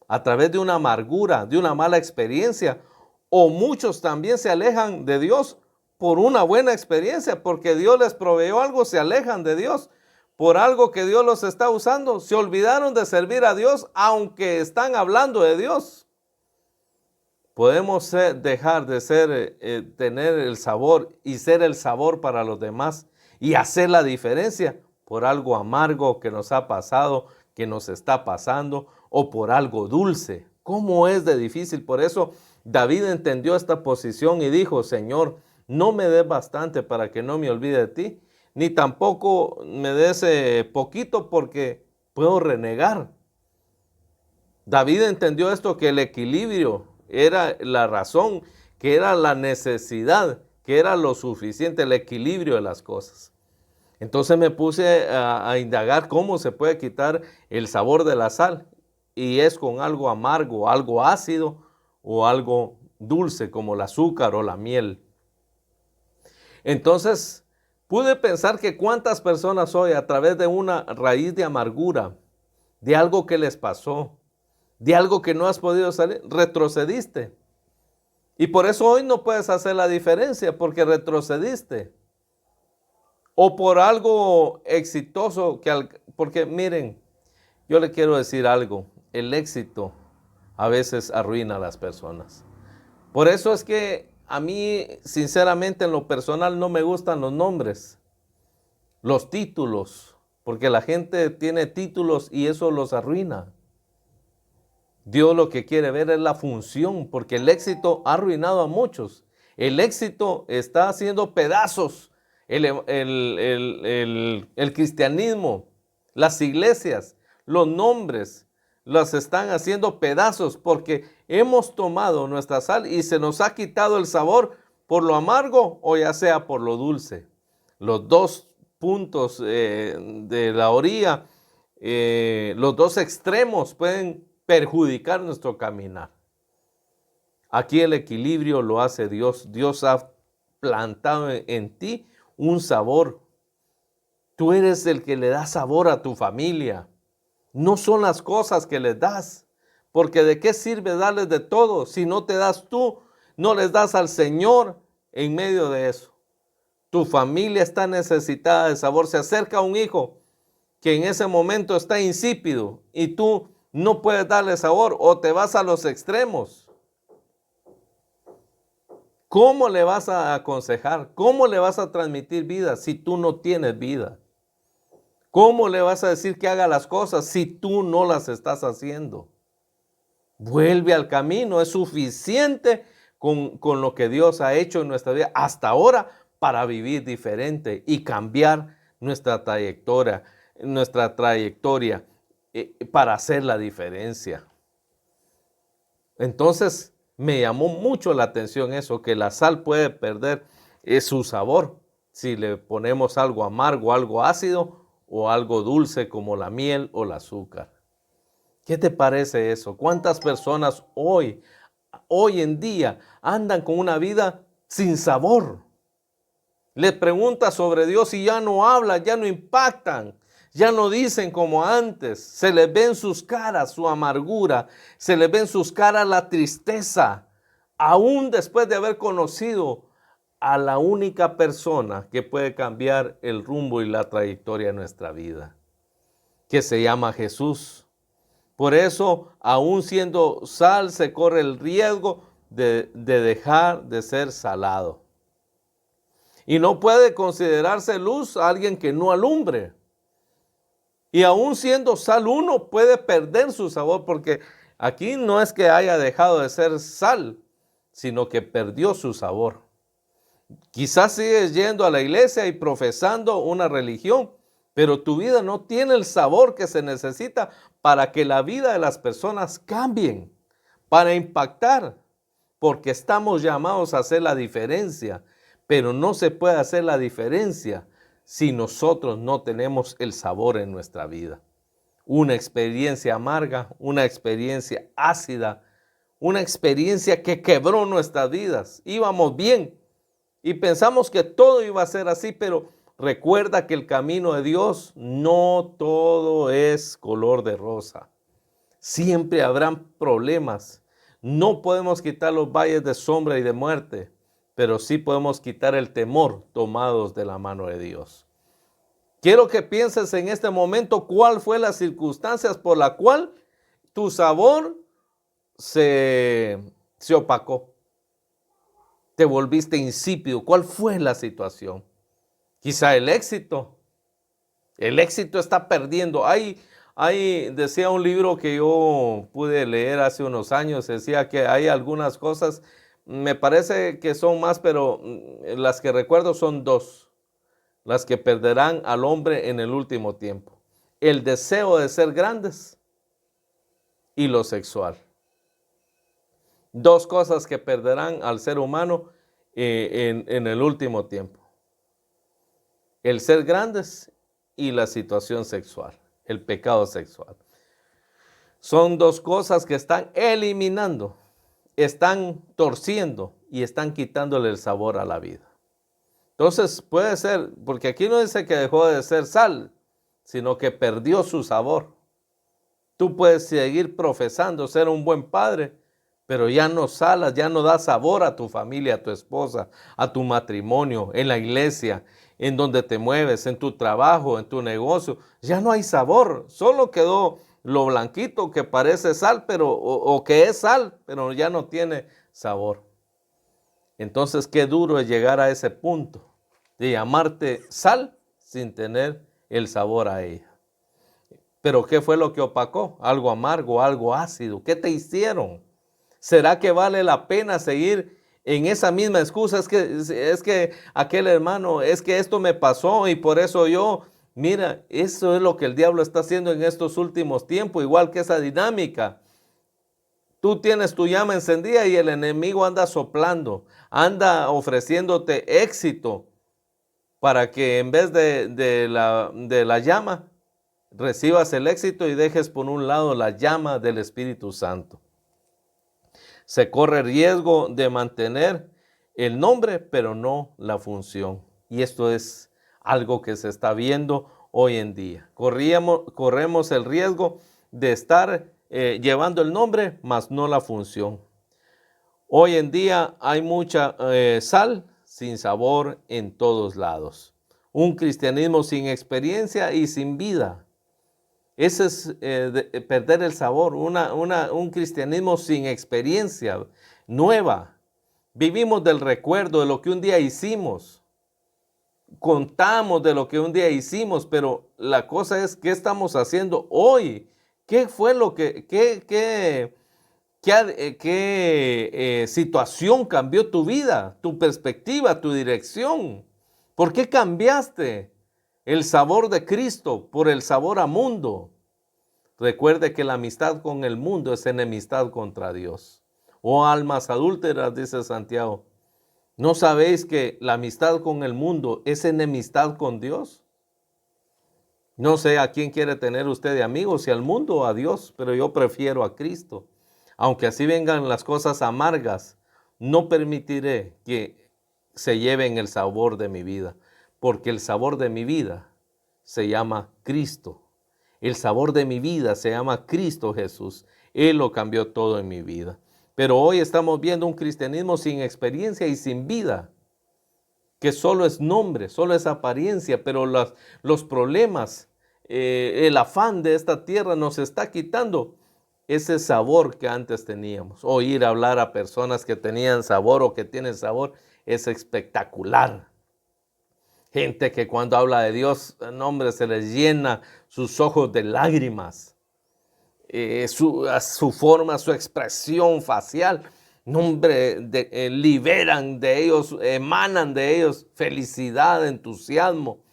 a través de una amargura, de una mala experiencia, o muchos también se alejan de Dios por una buena experiencia, porque Dios les proveyó algo, se alejan de Dios por algo que Dios los está usando. Se olvidaron de servir a Dios, aunque están hablando de Dios. Podemos dejar de tener el sabor y ser el sabor para los demás y hacer la diferencia por algo amargo que nos ha pasado, que nos está pasando, o por algo dulce. ¿Cómo es de difícil? Por eso David entendió esta posición y dijo: Señor, no me des bastante para que no me olvide de ti, ni tampoco me des poquito porque puedo renegar. David entendió esto, que el equilibrio era la razón, que era la necesidad, que era lo suficiente, el equilibrio de las cosas. Entonces me puse a indagar cómo se puede quitar el sabor de la sal, y es con algo amargo, algo ácido o algo dulce como el azúcar o la miel. Entonces pude pensar que cuántas personas hoy, a través de una raíz de amargura, de algo que les pasó, de algo que no has podido salir, retrocediste. Y por eso hoy no puedes hacer la diferencia, porque retrocediste. O por algo exitoso, porque miren, yo le quiero decir algo: el éxito a veces arruina a las personas. Por eso es que a mí, sinceramente, en lo personal no me gustan los nombres, los títulos, porque la gente tiene títulos y eso los arruina. Dios lo que quiere ver es la función, porque el éxito ha arruinado a muchos. El éxito está haciendo pedazos el cristianismo, las iglesias, los nombres, las están haciendo pedazos porque hemos tomado nuestra sal y se nos ha quitado el sabor por lo amargo o ya sea por lo dulce. Los dos puntos de la orilla, los dos extremos pueden perjudicar nuestro caminar. Aquí el equilibrio lo hace Dios. Dios ha plantado en ti un sabor. Tú eres el que le da sabor a tu familia. No son las cosas que les das, porque ¿de qué sirve darles de todo si no te das tú, no les das al Señor en medio de eso? Tu familia está necesitada de sabor. Se acerca un hijo que en ese momento está insípido y tú no puedes darle sabor, o te vas a los extremos. ¿Cómo le vas a aconsejar? ¿Cómo le vas a transmitir vida si tú no tienes vida? ¿Cómo le vas a decir que haga las cosas si tú no las estás haciendo? Vuelve al camino. Es suficiente con lo que Dios ha hecho en nuestra vida hasta ahora para vivir diferente y cambiar nuestra trayectoria, para hacer la diferencia. Entonces me llamó mucho la atención eso, que la sal puede perder su sabor si le ponemos algo amargo, algo ácido o algo dulce como la miel o el azúcar. ¿Qué te parece eso? ¿Cuántas personas hoy en día andan con una vida sin sabor? Les preguntas sobre Dios y ya no hablan, ya no impactan, ya no dicen como antes. Se les ve en sus caras su amargura, se les ve en sus caras la tristeza, aún después de haber conocido a la única persona que puede cambiar el rumbo y la trayectoria de nuestra vida, que se llama Jesús. Por eso, aún siendo sal, se corre el riesgo de dejar de ser salado. Y no puede considerarse luz a alguien que no alumbre. Y aún siendo sal, uno puede perder su sabor, porque aquí no es que haya dejado de ser sal, sino que perdió su sabor. Quizás sigues yendo a la iglesia y profesando una religión, pero tu vida no tiene el sabor que se necesita para que la vida de las personas cambien, para impactar, porque estamos llamados a hacer la diferencia, pero no se puede hacer la diferencia si nosotros no tenemos el sabor en nuestra vida. Una experiencia amarga, una experiencia ácida, una experiencia que quebró nuestras vidas. Íbamos bien y pensamos que todo iba a ser así, pero recuerda que el camino de Dios no todo es color de rosa. Siempre habrán problemas. No podemos quitar los valles de sombra y de muerte, pero sí podemos quitar el temor tomados de la mano de Dios. Quiero que pienses en este momento cuál fue las circunstancias por la cual tu sabor se opacó. Te volviste insípido. ¿Cuál fue la situación? Quizá el éxito. El éxito está perdiendo. Decía un libro que yo pude leer hace unos años, decía que hay algunas cosas, me parece que son más, pero las que recuerdo son dos, las que perderán al hombre en el último tiempo. El deseo de ser grandes y lo sexual. Dos cosas que perderán al ser humano en el último tiempo. El ser grandes y la situación sexual, el pecado sexual. Son dos cosas que están eliminando, están torciendo y están quitándole el sabor a la vida. Entonces puede ser, porque aquí no dice que dejó de ser sal, sino que perdió su sabor. Tú puedes seguir profesando ser un buen padre, pero ya no salas, ya no da sabor a tu familia, a tu esposa, a tu matrimonio, en la iglesia, en donde te mueves, en tu trabajo, en tu negocio. Ya no hay sabor, solo quedó lo blanquito que parece sal, pero o que es sal, pero ya no tiene sabor. Entonces, qué duro es llegar a ese punto de llamarte sal sin tener el sabor a ella. Pero ¿qué fue lo que opacó? Algo amargo, algo ácido. ¿Qué te hicieron? ¿Será que vale la pena seguir en esa misma excusa? Es que aquel hermano, es que esto me pasó y por eso yo, mira, eso es lo que el diablo está haciendo en estos últimos tiempos, igual que esa dinámica. Tú tienes tu llama encendida y el enemigo anda soplando, anda ofreciéndote éxito para que en vez de la llama recibas el éxito y dejes por un lado la llama del Espíritu Santo. Se corre riesgo de mantener el nombre, pero no la función. Y esto es algo que se está viendo hoy en día. Corremos el riesgo de estar llevando el nombre, mas no la función. Hoy en día hay mucha sal sin sabor en todos lados. Un cristianismo sin experiencia y sin vida. Ese es perder el sabor, un cristianismo sin experiencia nueva. Vivimos del recuerdo de lo que un día hicimos. Contamos de lo que un día hicimos, pero la cosa es, ¿qué estamos haciendo hoy? ¿Qué fue lo qué situación cambió tu vida, tu perspectiva, tu dirección? ¿Por qué cambiaste el sabor de Cristo por el sabor a mundo? Recuerde que la amistad con el mundo es enemistad contra Dios. Oh almas adúlteras, dice Santiago, ¿no sabéis que la amistad con el mundo es enemistad con Dios? No sé a quién quiere tener usted de amigo, si al mundo o a Dios, pero yo prefiero a Cristo. Aunque así vengan las cosas amargas, no permitiré que se lleven el sabor de mi vida, porque el sabor de mi vida se llama Cristo. El sabor de mi vida se llama Cristo Jesús. Él lo cambió todo en mi vida. Pero hoy estamos viendo un cristianismo sin experiencia y sin vida, que solo es nombre, solo es apariencia, pero los problemas, el afán de esta tierra nos está quitando ese sabor que antes teníamos. Oír hablar a personas que tenían sabor o que tienen sabor es espectacular. Gente que cuando habla de Dios, no, hombre, se les llena sus ojos de lágrimas. Su forma, su expresión facial, no, hombre, liberan de ellos, emanan de ellos felicidad, entusiasmo.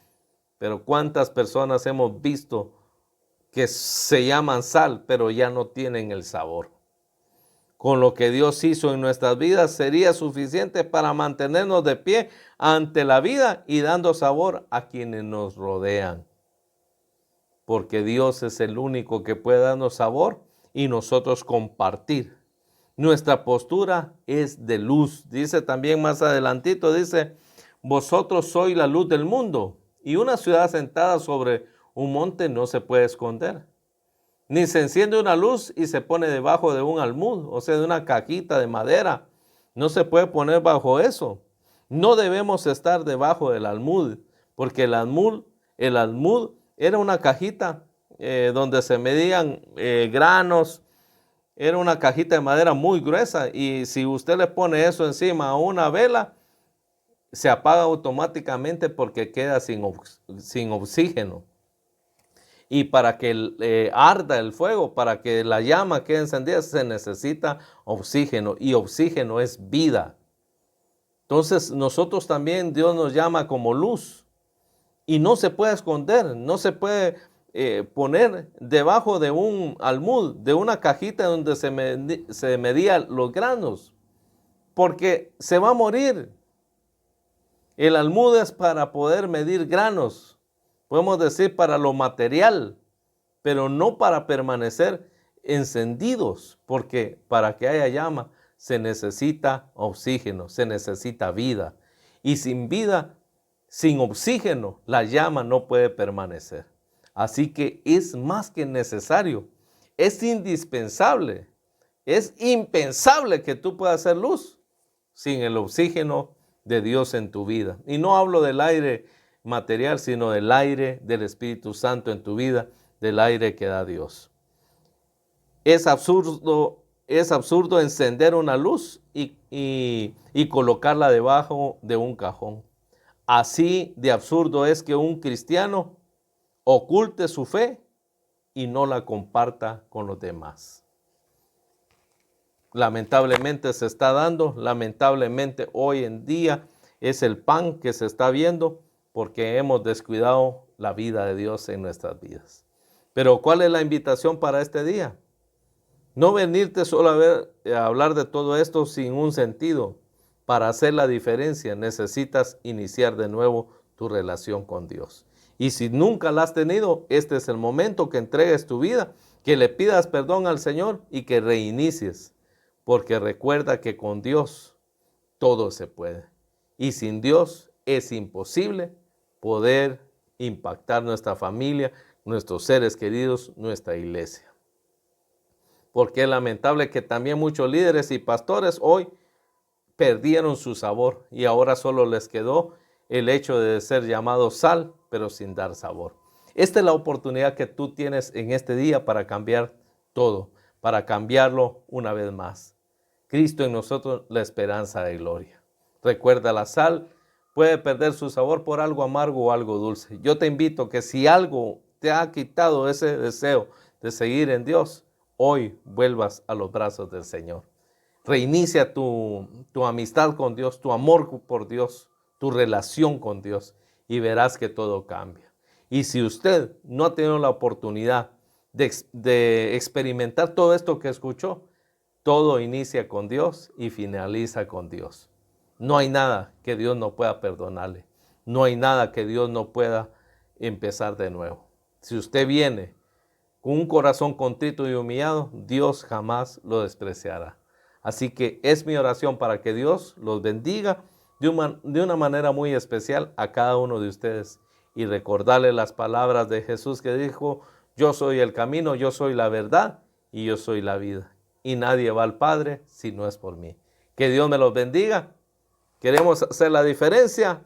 Pero ¿cuántas personas hemos visto que se llaman sal, pero ya no tienen el sabor? Con lo que Dios hizo en nuestras vidas sería suficiente para mantenernos de pie ante la vida y dando sabor a quienes nos rodean. Porque Dios es el único que puede darnos sabor y nosotros compartir. Nuestra postura es de luz. Dice también más adelantito, dice, vosotros sois la luz del mundo, y una ciudad sentada sobre un monte no se puede esconder. Ni se enciende una luz y se pone debajo de un almud, o sea, de una cajita de madera. No se puede poner bajo eso. No debemos estar debajo del almud, porque el almud era una cajita donde se medían granos. Era una cajita de madera muy gruesa, y si usted le pone eso encima a una vela, se apaga automáticamente porque queda sin oxígeno. Y para que arda el fuego, para que la llama quede encendida, se necesita oxígeno, y oxígeno es vida. Entonces nosotros también, Dios nos llama como luz, y no se puede esconder, no se puede poner debajo de un almud, de una cajita donde se medían los granos, porque se va a morir. El almud es para poder medir granos, podemos decir para lo material, pero no para permanecer encendidos, porque para que haya llama se necesita oxígeno, se necesita vida. Y sin vida, sin oxígeno, la llama no puede permanecer. Así que es más que necesario, es indispensable, es impensable que tú puedas hacer luz sin el oxígeno de Dios en tu vida. Y no hablo del aire material, sino del aire del Espíritu Santo en tu vida, del aire que da Dios. Es absurdo encender una luz y colocarla debajo de un cajón. Así de absurdo es que un cristiano oculte su fe y no la comparta con los demás. Lamentablemente se está dando, lamentablemente hoy en día es el pan que se está viendo porque hemos descuidado la vida de Dios en nuestras vidas. Pero ¿cuál es la invitación para este día? No venirte solo a hablar de todo esto sin un sentido. Para hacer la diferencia necesitas iniciar de nuevo tu relación con Dios. Y si nunca la has tenido, este es el momento que entregues tu vida, que le pidas perdón al Señor y que reinicies. Porque recuerda que con Dios todo se puede. Y sin Dios es imposible poder impactar nuestra familia, nuestros seres queridos, nuestra iglesia. Porque es lamentable que también muchos líderes y pastores hoy perdieron su sabor y ahora solo les quedó el hecho de ser llamados sal, pero sin dar sabor. Esta es la oportunidad que tú tienes en este día para cambiar todo, para cambiarlo una vez más. Cristo en nosotros, la esperanza de gloria. Recuerda, la sal puede perder su sabor por algo amargo o algo dulce. Yo te invito que si algo te ha quitado ese deseo de seguir en Dios, hoy vuelvas a los brazos del Señor. Reinicia tu amistad con Dios, tu amor por Dios, tu relación con Dios, y verás que todo cambia. Y si usted no ha tenido la oportunidad de experimentar todo esto que escuchó, todo inicia con Dios y finaliza con Dios. No hay nada que Dios no pueda perdonarle. No hay nada que Dios no pueda empezar de nuevo. Si usted viene con un corazón contrito y humillado, Dios jamás lo despreciará. Así que es mi oración para que Dios los bendiga de una manera muy especial a cada uno de ustedes, y recordarle las palabras de Jesús que dijo: yo soy el camino, yo soy la verdad y yo soy la vida. y nadie va al Padre si no es por mí. Que Dios me los bendiga. Queremos hacer la diferencia.